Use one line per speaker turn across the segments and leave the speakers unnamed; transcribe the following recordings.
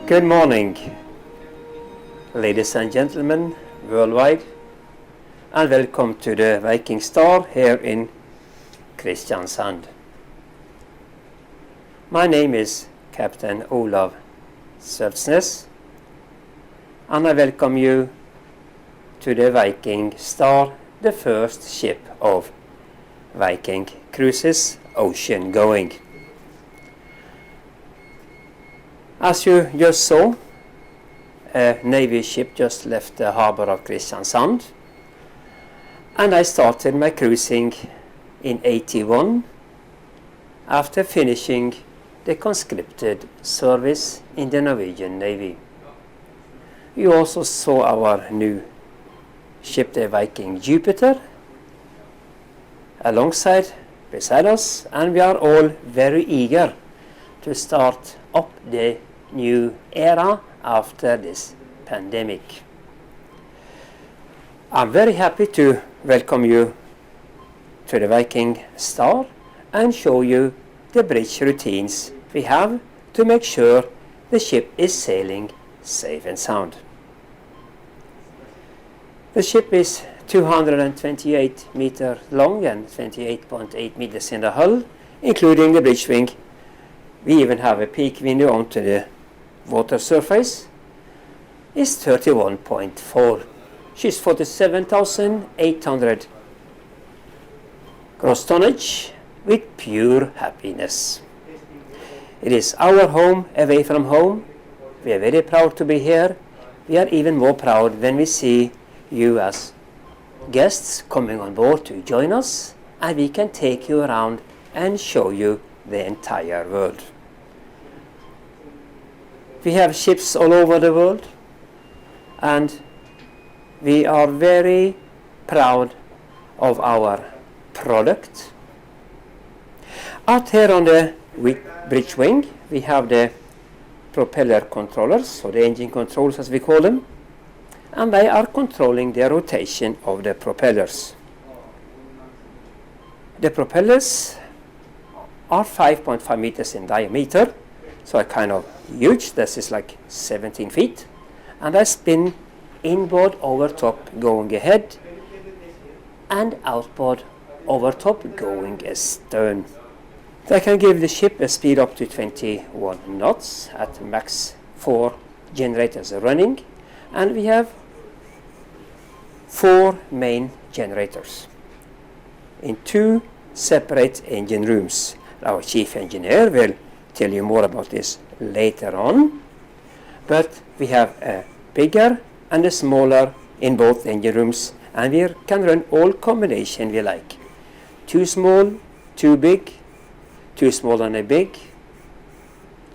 Good morning, ladies and gentlemen worldwide, and welcome to the Viking Star here in Kristiansand. My name is Captain Olav Soevdsnes, and I welcome you to the Viking Star, the first ship of Viking Cruises ocean going. As you just saw, a Navy ship just left the harbor of Kristiansand, and I started my cruising in '81 after finishing the conscripted service in the Norwegian Navy. You also saw our new ship, the Viking Jupiter, beside us, and we are all very eager to start up the new era after this pandemic. I'm very happy to welcome you to the Viking Star and show you the bridge routines we have to make sure the ship is sailing safe and sound. The ship is 228 meters long and 28.8 meters in the hull, including the bridge wing. We even have a peak window onto the water surface. Is 31.4. She's 47,800 gross tonnage with pure happiness. It is our home away from home. We are very proud to be here. We are even more proud when we see you as guests coming on board to join us, and we can take you around and show you the entire world. We have ships all over the world, and we are very proud of our product. Out here on the bridge wing, we have the propeller controllers, or the engine controls as we call them, and they are controlling the rotation of the propellers. The propellers are 5.5 meters in diameter, so are kind of huge. This is like 17 feet, and I spin inboard over top going ahead and outboard over top going astern. They can give the ship a speed up to 21 knots at max 4 generators running, and we have 4 main generators in 2 separate engine rooms. Our chief engineer will tell you more about this later on, but we have a bigger and a smaller in both engine rooms, and we can run all combination we like. 2 small, 2 big, 2 small and a big,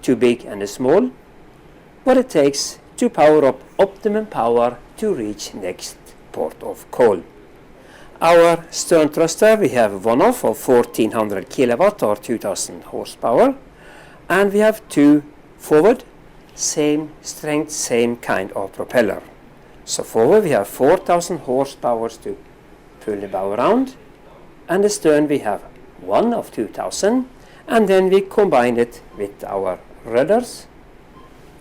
2 big and a small, what it takes to power up optimum power to reach next port of call. Our stern thruster, we have one-off of 1400 kilowatt or 2000 horsepower, and we have 2 forward, same strength, same kind of propeller. So forward we have 4000 horsepower to pull the bow around, and the stern we have 1 of 2000, and then we combine it with our rudders,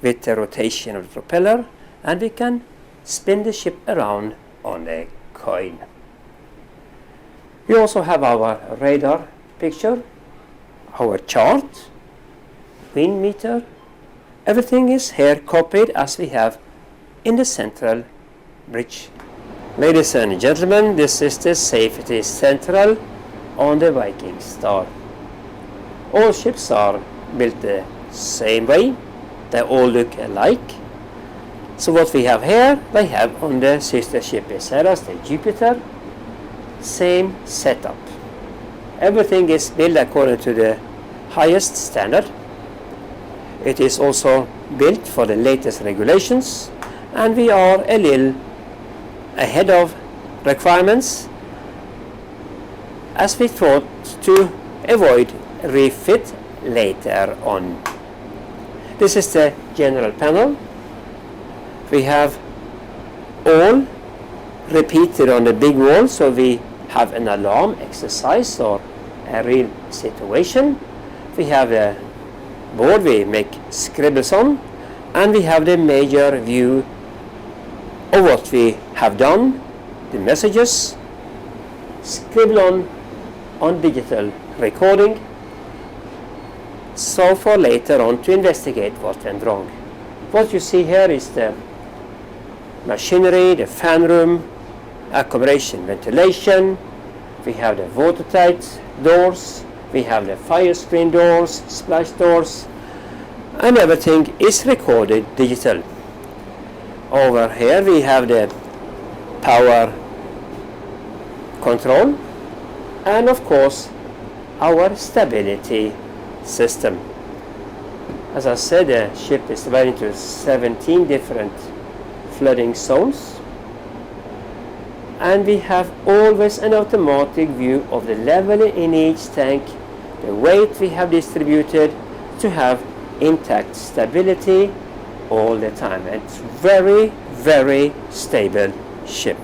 with the rotation of the propeller, and we can spin the ship around on a coin. We also have our radar picture, our chart, wind meter. Everything is here copied as we have in the central bridge. Ladies and gentlemen, this is the safety central on the Viking Star. All ships are built the same way. They all look alike. So what we have here, they have on the sister ship beside us, the Jupiter. Same setup. Everything is built according to the highest standard. It is also built for the latest regulations, and we are a little ahead of requirements as we thought to avoid refit later on. This is the general panel. We have all repeated on the big wall, so we have an alarm exercise or a real situation. We have a board we make scribbles on, and we have the major view of what we have done, the messages, scribbled on digital recording, so for later on to investigate what went wrong. What you see here is the machinery, the fan room, accommodation, ventilation. We have the watertight doors, we have the fire screen doors, splash doors, and everything is recorded digital. Over here we have the power control and of course our stability system. As I said, the ship is divided into 17 different flooding zones, and we have always an automatic view of the level in each tank, the weight we have distributed to have intact stability all the time. It's very, very stable ship,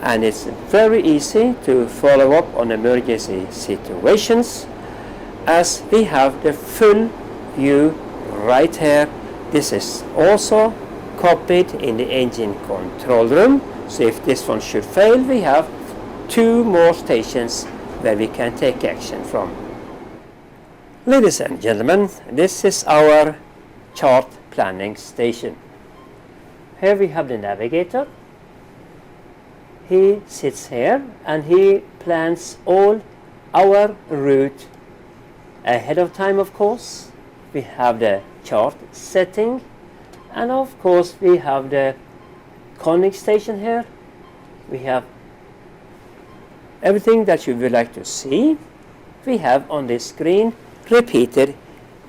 and it's very easy to follow up on emergency situations as we have the full view right here. This is also copied in the engine control room, so if this one should fail, we have 2 more stations where we can take action from. Ladies and gentlemen, this is our chart planning station. Here we have the navigator. He sits here and he plans all our route ahead of time, of course. We have the chart setting, and of course we have the conning station here. We have everything that you would like to see. We have on this screen repeated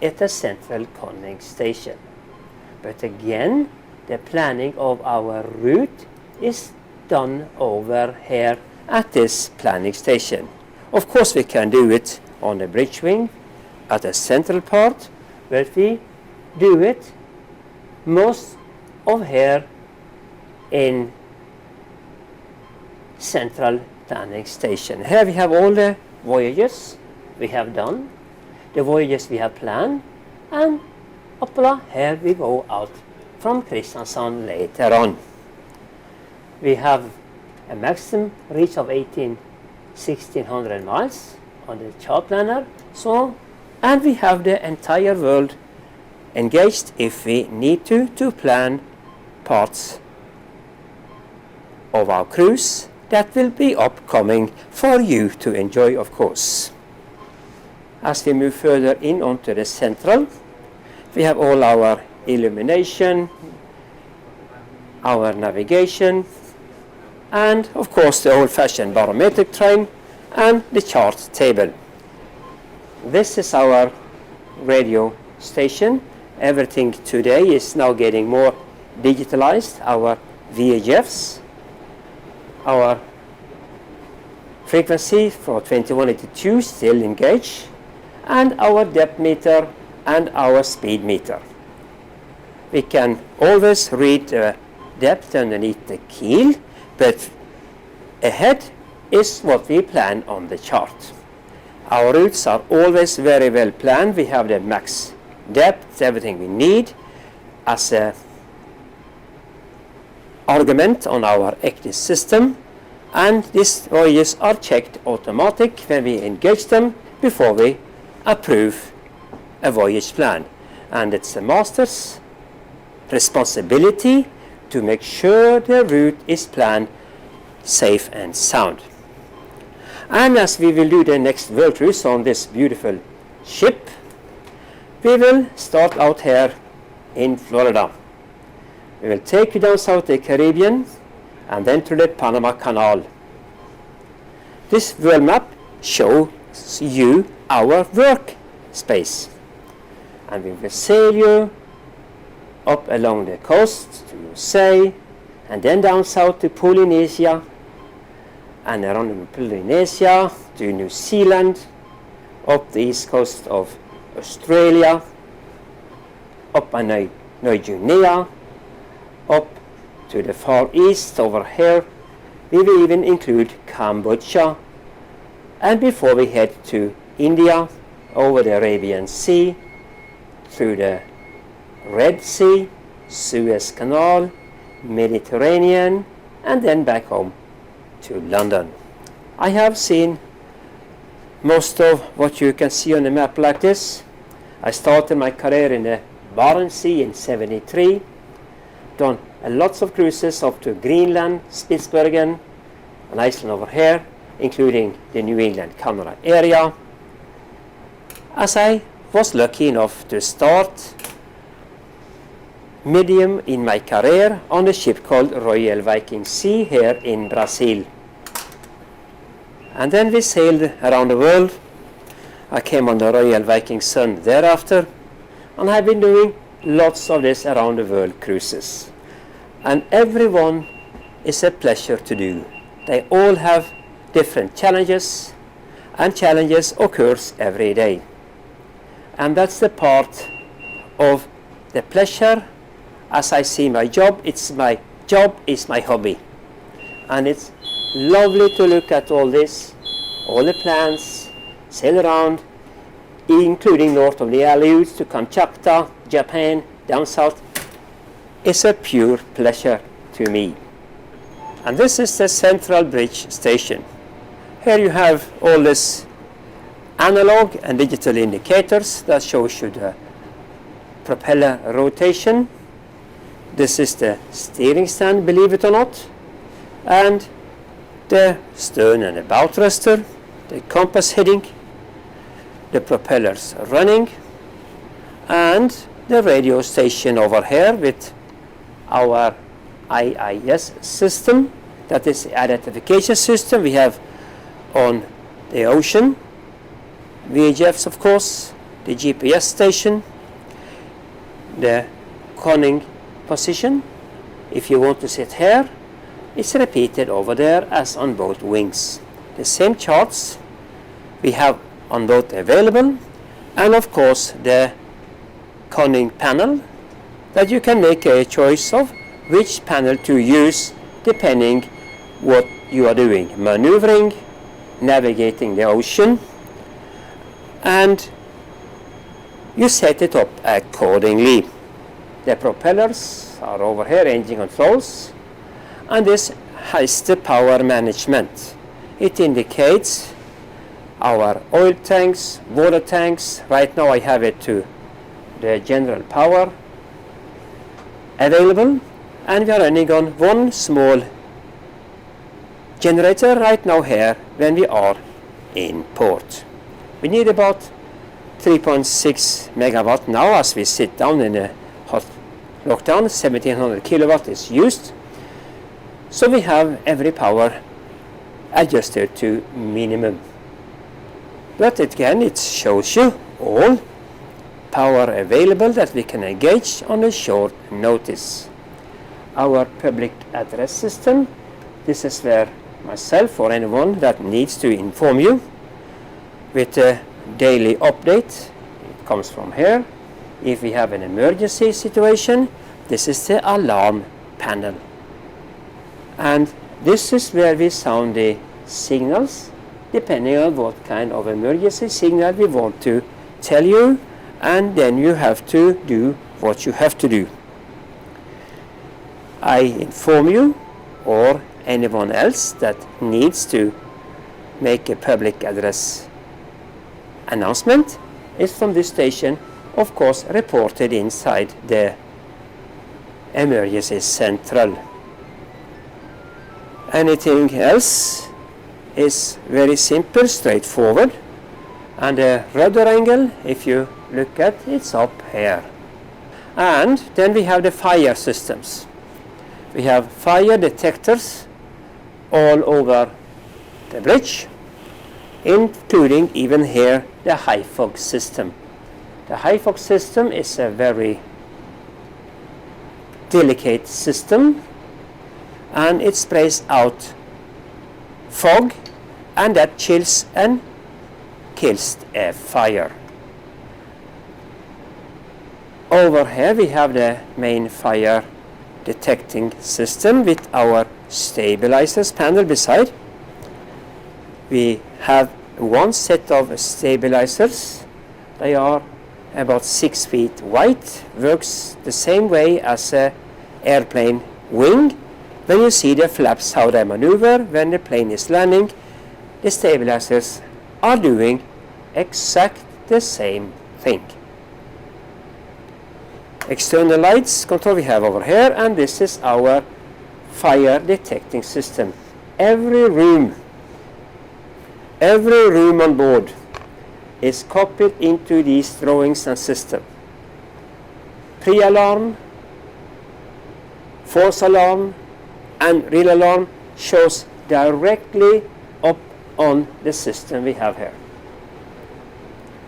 at a central conning station. But again, the planning of our route is done over here at this planning station. Of course we can do it on the bridge wing at the central part, but we do it most of here in central planning station. Here we have all the voyages we have done, the voyages we have planned, and here we go out from Kristiansand later on. We have a maximum reach of 1600 miles on the chart planner, and we have the entire world engaged if we need to plan parts of our cruise that will be upcoming for you to enjoy, of course. As we move further in onto the central, we have all our illumination, our navigation, and of course the old-fashioned barometric train and the chart table. This is our radio station. Everything today is now getting more digitalized. Our VHFs, our frequency for 2182 still engaged, and our depth meter and our speed meter. We can always read the depth underneath the keel, but ahead is what we plan on the chart. Our routes are always very well planned. We have the max depth, everything we need as a argument on our active system, and these voyages are checked automatic when we engage them before we approve a voyage plan. And it's the master's responsibility to make sure the route is planned safe and sound. And as we will do the next world cruise on this beautiful ship, we will start out here in Florida. We will take you down south the Caribbean and then to the Panama Canal. This world map shows you our work space, and we will sail you up along the coast to USA, and then down south to Polynesia, and around Polynesia to New Zealand, up the east coast of Australia, up New Guinea, up to the far east over here. We will even include Cambodia, and before we head to India, over the Arabian Sea, through the Red Sea, Suez Canal, Mediterranean, and then back home to London. I have seen most of what you can see on the map like this. I started my career in the Barents Sea in '73, done lots of cruises up to Greenland, Spitsbergen, and Iceland over here, including the New England, Canada area, as I was lucky enough to start medium in my career on a ship called Royal Viking Sea here in Brazil. And then we sailed around the world. I came on the Royal Viking Sun thereafter, and I've been doing lots of this around the world cruises. And every one is a pleasure to do. They all have different challenges, and challenges occurs every day. And that's the part of the pleasure. As I see my job, my job is my hobby. And it's lovely to look at all this, all the plans, sail around, including north of the Aleutians to Kamchatka, Japan, down south. It's a pure pleasure to me. And this is the Central Bridge Station. Here you have all this analog and digital indicators that shows you the propeller rotation. This is the steering stand, believe it or not, and the stern and the bow thruster, the compass heading, the propellers running, and the radio station over here with our IIS system, that is the identification system we have on the ocean, VHFs of course, the GPS station, the conning position. If you want to sit here, it's repeated over there as on both wings. The same charts we have on both available, and of course the conning panel that you can make a choice of which panel to use depending what you are doing, maneuvering, navigating the ocean, and you set it up accordingly. The propellers are over here, engine controls, and this has the power management. It indicates our oil tanks, water tanks. Right now I have it to the general power available, and we are running on one small generator right now here when we are in port. We need about 3.6 megawatt now as we sit down in a hot lockdown. 1700 kilowatt is used, so we have every power adjusted to minimum. But again, it shows you all power available that we can engage on a short notice. Our public address system, this is where myself or anyone that needs to inform you with a daily update, it comes from here. If we have an emergency situation, this is the alarm panel. And this is where we sound the signals depending on what kind of emergency signal we want to tell you, and then you have to do what you have to do. I inform you, or anyone else that needs to make a public address announcement, is from this station, of course, reported inside the emergency central. Anything else is very simple, straightforward, and the rudder angle, if you look at, it's up here. And then we have the fire systems. We have fire detectors all over the bridge, including even here the high fog system. The high fog system is a very delicate system, and it sprays out fog, and that chills and kills a fire. Over here we have the main fire detecting system with our stabilizers panel beside. We have one set of stabilizers. They are about 6 feet wide, works the same way as an airplane wing. When you see the flaps, how they maneuver when the plane is landing, the stabilizers are doing exact the same thing. External lights control we have over here, and this is our fire detecting system. Every room on board is copied into these drawings and system. Pre-alarm, false alarm, and real alarm shows directly up on the system we have here.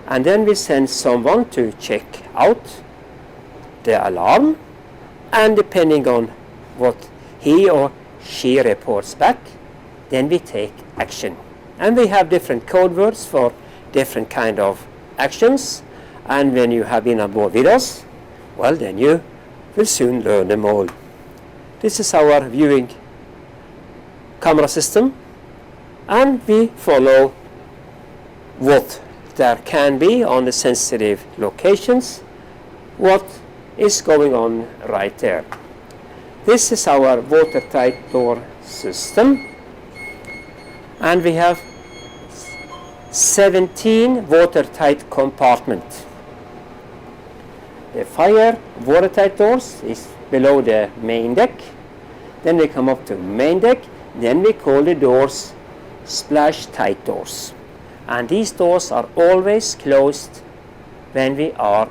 And then we send someone to check out the alarm, and depending on what he or she reports back, then we take action. And we have different code words for different kind of actions, and when you have been on board with us, well, then you will soon learn them all. This is our viewing camera system, and we follow what there can be on the sensitive locations, what is going on right there. This is our watertight door system, and we have 17 watertight compartments. The fire watertight doors is below the main deck. Then we come up to main deck. Then we call the doors splash tight doors. And these doors are always closed when we are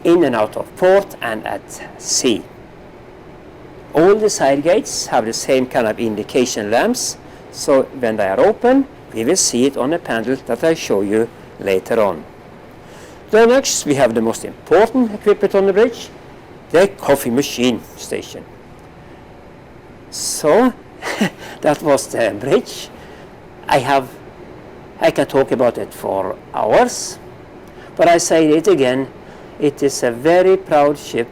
in and out of port and at sea. All the side gates have the same kind of indication lamps, so when they are open, we will see it on a panel that I show you later on. Then next we have the most important equipment on the bridge, the coffee machine station. So that was the bridge. I can talk about it for hours, but I say it again, it is a very proud ship,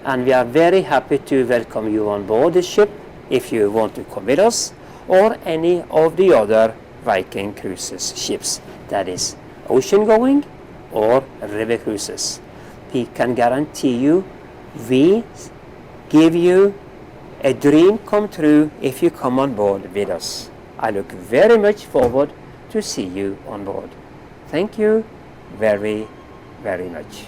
and we are very happy to welcome you on board the ship if you want to come with us, or any of the other Viking Cruises ships, that is ocean going or river cruises. We can guarantee you, we give you a dream come true if you come on board with us. I look very much forward to see you on board. Thank you very, very much.